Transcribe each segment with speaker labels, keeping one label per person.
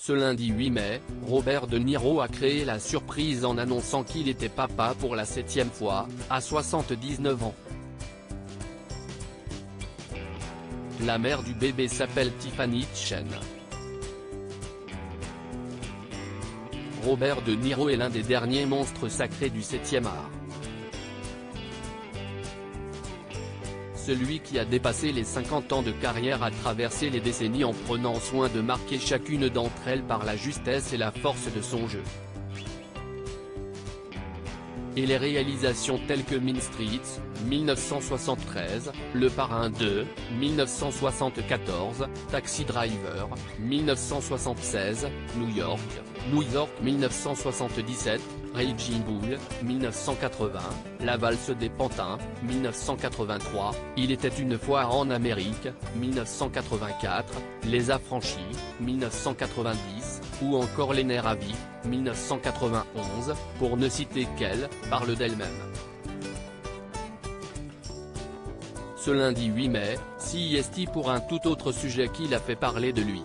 Speaker 1: Ce lundi 8 mai, Robert De Niro a créé la surprise en annonçant qu'il était papa pour la 7e fois, à 79 ans. La mère du bébé s'appelle Tiffany Chen. Robert De Niro est l'un des derniers monstres sacrés du 7e art. Celui qui a dépassé les 50 ans de carrière a traversé les décennies en prenant soin de marquer chacune d'entre elles par la justesse et la force de son jeu. Et les réalisations telles que Mean Streets, 1973, Le Parrain 2, 1974, Taxi Driver, 1976, New York 1977, Raging Bull, 1980, La Valse des Pantins, 1983, Il était une fois en Amérique, 1984, Les Affranchis, 1990, ou encore Les Nerfs à vif, 1991, pour ne citer qu'elle, parle d'elle-même. Ce lundi 8 mai, CEST pour un tout autre sujet qui l'a fait parler de lui.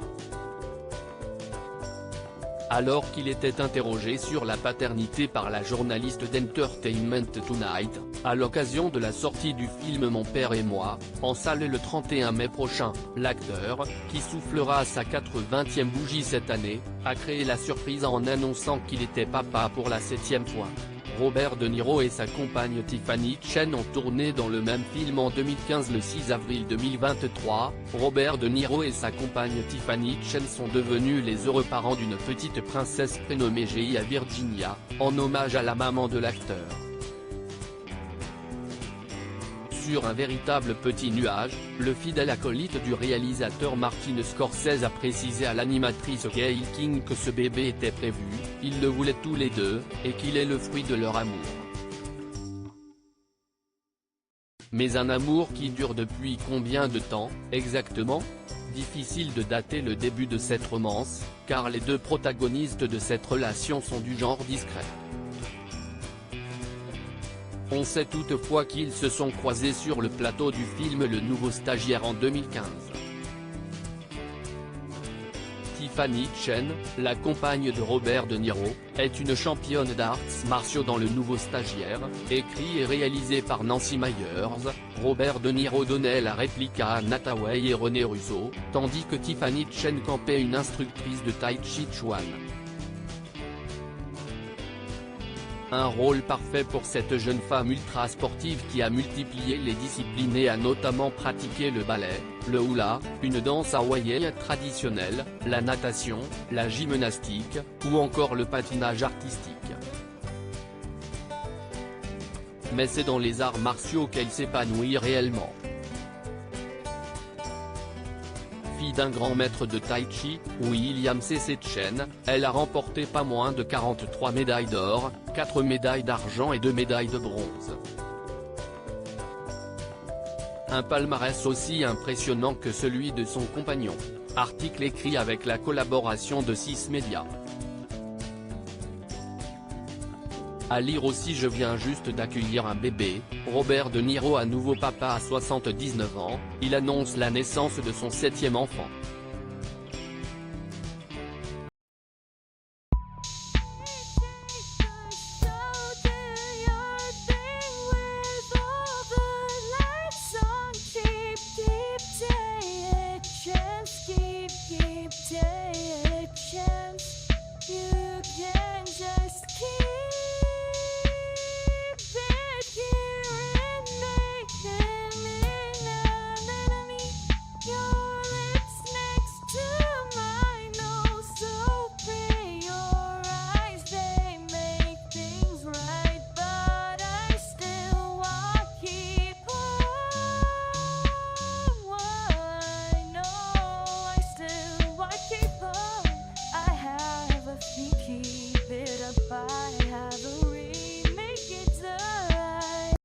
Speaker 1: Alors qu'il était interrogé sur la paternité par la journaliste d'Entertainment Tonight, à l'occasion de la sortie du film Mon père et moi, en salle le 31 mai prochain, l'acteur, qui soufflera sa 80e bougie cette année, a créé la surprise en annonçant qu'il était papa pour la 7e fois. Robert De Niro et sa compagne Tiffany Chen ont tourné dans le même film en 2015. Le 6 avril 2023, Robert De Niro et sa compagne Tiffany Chen sont devenus les heureux parents d'une petite princesse prénommée Gia Virginia, en hommage à la maman de l'acteur. Sur un véritable petit nuage, le fidèle acolyte du réalisateur Martin Scorsese a précisé à l'animatrice Gayle King que ce bébé était prévu, ils le voulaient tous les deux, et qu'il est le fruit de leur amour. Mais un amour qui dure depuis combien de temps, exactement ? Difficile de dater le début de cette romance, car les deux protagonistes de cette relation sont du genre discret. On sait toutefois qu'ils se sont croisés sur le plateau du film Le Nouveau Stagiaire en 2015. Tiffany Chen, la compagne de Robert De Niro, est une championne d'arts martiaux dans Le Nouveau Stagiaire, écrit et réalisé par Nancy Meyers. Robert De Niro donnait la réplique à Anne Hathaway et René Russo, tandis que Tiffany Chen campait une instructrice de Tai Chi Chuan. Un rôle parfait pour cette jeune femme ultra sportive qui a multiplié les disciplines et a notamment pratiqué le ballet, le hula, une danse hawaïenne traditionnelle, la natation, la gymnastique, ou encore le patinage artistique. Mais c'est dans les arts martiaux qu'elle s'épanouit réellement. Fille d'un grand maître de Tai Chi, William C.C. Chen, elle a remporté pas moins de 43 médailles d'or, 4 médailles d'argent et 2 médailles de bronze. Un palmarès aussi impressionnant que celui de son compagnon. Article écrit avec la collaboration de 6 médias. À lire aussi: je viens juste d'accueillir un bébé, Robert De Niro à nouveau papa à 79 ans, il annonce la naissance de son 7e enfant.